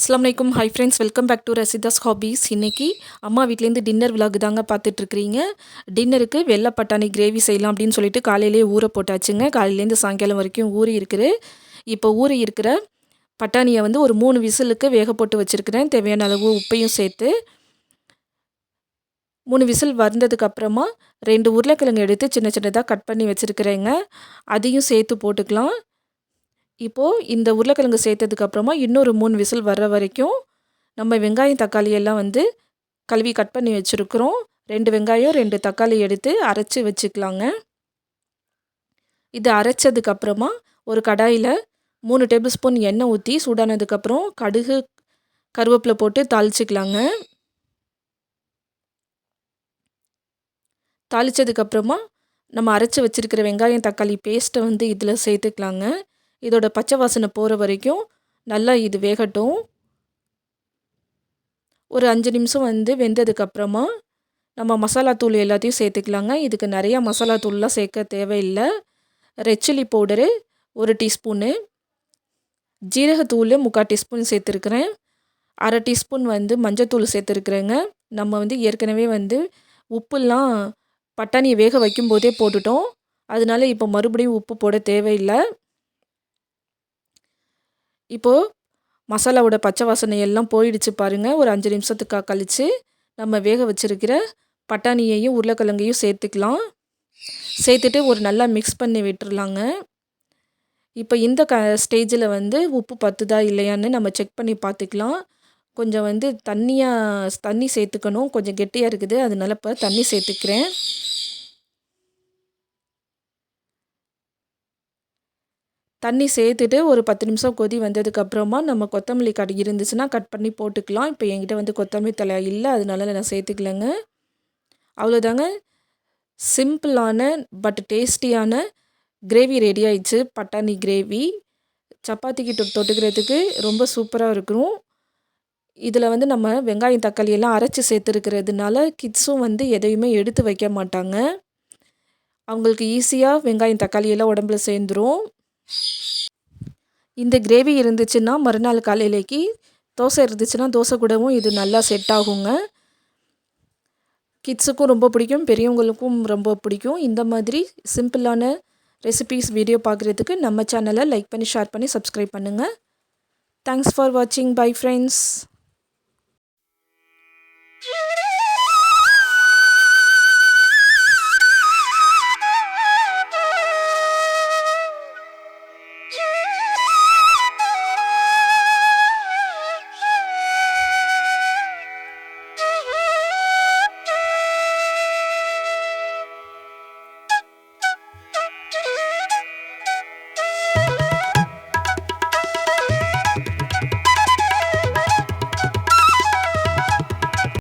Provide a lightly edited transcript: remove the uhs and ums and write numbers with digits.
அஸ்ஸலாமு அலைக்கும். Hi friends, welcome back to Rasitha's hobbies. இன்றைக்கி அம்மா வீட்லேருந்து டின்னர் விலாக் தாங்க பார்த்துட்ருக்குறீங்க. டின்னருக்கு வெள்ளை பட்டாணி கிரேவி செய்யலாம் அப்படின்னு சொல்லிட்டு காலையிலேயே ஊற போட்டாச்சுங்க. காலையிலேருந்து சாயங்காலம் வரைக்கும் ஊறி இருக்குது. இப்போ ஊறி இருக்கிற பட்டாணியை வந்து ஒரு 3 விசிலுக்கு வேக போட்டு வச்சுருக்கிறேன். தேவையான அளவு உப்பையும் சேர்த்து 3 விசில் வந்ததுக்கப்புறமா 2 உருளைக்கிழங்கு எடுத்து சின்ன சின்னதாக கட் பண்ணி வச்சுருக்கிறேங்க. அதையும் சேர்த்து போட்டுக்கலாம். இப்போது இந்த உருளைக்கிழங்கு சேர்த்ததுக்கப்புறமா இன்னொரு 3 விசில் வர்ற வரைக்கும் நம்ம வெங்காயம் தக்காளி எல்லாம் வந்து கழுவி கட் பண்ணி வச்சுருக்குறோம். 2 வெங்காயம் 2 தக்காளி எடுத்து அரைச்சி வச்சுக்கலாங்க. இது அரைச்சதுக்கப்புறமா ஒரு கடாயில் 3 டேபிள் ஸ்பூன் எண்ணெய் ஊற்றி சூடானதுக்கப்புறம் கடுகு கருவேப்பிலை போட்டு தாளிச்சிக்கலாங்க. தாளித்ததுக்கப்புறமா நம்ம அரைச்சி வச்சுருக்கிற வெங்காயம் தக்காளி பேஸ்ட்டை வந்து இதில் சேர்த்துக்கலாங்க. இதோட பச்சை வாசனை போகிற வரைக்கும் நல்லா இது வேகட்டும். ஒரு 5 நிமிஷம் வந்து வெந்ததுக்கப்புறமா நம்ம மசாலா தூள் எல்லாத்தையும் சேர்த்துக்கலாங்க. இதுக்கு நிறையா மசாலா தூள்லாம் சேர்க்க தேவையில்லை. ரெட் சில்லி பவுடரு 1 டீஸ்பூனு, ஜீரகத்தூள் 3/4 டீஸ்பூன் சேர்த்துருக்குறேன். 1/2 டீஸ்பூன் வந்து மஞ்சத்தூள் சேர்த்துருக்குறேங்க. நம்ம வந்து ஏற்கனவே வந்து உப்புலாம் பட்டாணியை வேக வைக்கும்போதே போட்டுட்டோம். அதனால இப்போ மறுபடியும் உப்பு போட தேவையில்லை. இப்போது மசாலாவோட பச்சை வாசனை எல்லாம் போயிடுச்சு பாருங்கள். ஒரு 5 நிமிஷத்துக்கு கழித்து நம்ம வேக வச்சுருக்கிற பட்டாணியையும் உருளைக்கிழங்கையும் சேர்த்துக்கலாம். சேர்த்துட்டு ஒரு நல்லா மிக்ஸ் பண்ணி விட்டுறலாங்க. இப்போ இந்த ஸ்டேஜில் வந்து உப்பு பத்துதா இல்லையான்னு நம்ம செக் பண்ணி பார்த்துக்கலாம். கொஞ்சம் வந்து தண்ணி சேர்த்துக்கணும். கொஞ்சம் கெட்டியாக இருக்குது, அதனால இப்போ தண்ணி சேர்த்துக்கிறேன். தண்ணி சேர்த்துட்டு ஒரு 10 நிமிஷம் கொதி வந்ததுக்கப்புறமா நம்ம கொத்தமல்லி இருந்துச்சுன்னா கட் பண்ணி போட்டுக்கலாம். இப்போ என்கிட்ட வந்து கொத்தமல்லி தழை இல்லை, அதனால நான் சேர்த்துக்கலைங்க. அவ்வளோதாங்க. சிம்பிளான பட் டேஸ்டியான கிரேவி ரெடி ஆயிடுச்சு. பட்டாணி கிரேவி சப்பாத்திக்கு தொட்டுக்கிறதுக்கு ரொம்ப சூப்பராக இருக்கும். இதில் வந்து நம்ம வெங்காயம் தக்காளி எல்லாம் அரைச்சி சேர்த்துருக்கிறதுனால கிட்ஸும் வந்து எதையுமே எடுத்து வைக்க மாட்டாங்க. அவங்களுக்கு ஈஸியாக வெங்காயம் தக்காளி எல்லாம் உடம்புல சேர்ந்துரும். இந்த கிரேவி இருந்துச்சுன்னா மறுநாள் காலையிலேக்கு தோசை இருந்துச்சுன்னா தோசை கூடவும் இது நல்லா செட் ஆகுங்க. கிட்ஸுக்கும் ரொம்ப பிடிக்கும், பெரியவங்களுக்கும் ரொம்ப பிடிக்கும். இந்த மாதிரி சிம்பிளான ரெசிபீஸ் வீடியோ பார்க்குறதுக்கு நம்ம சேனலை லைக் பண்ணி ஷேர் பண்ணி சப்ஸ்கிரைப் பண்ணுங்கள். தேங்க்ஸ் ஃபார் வாட்சிங். Bye friends.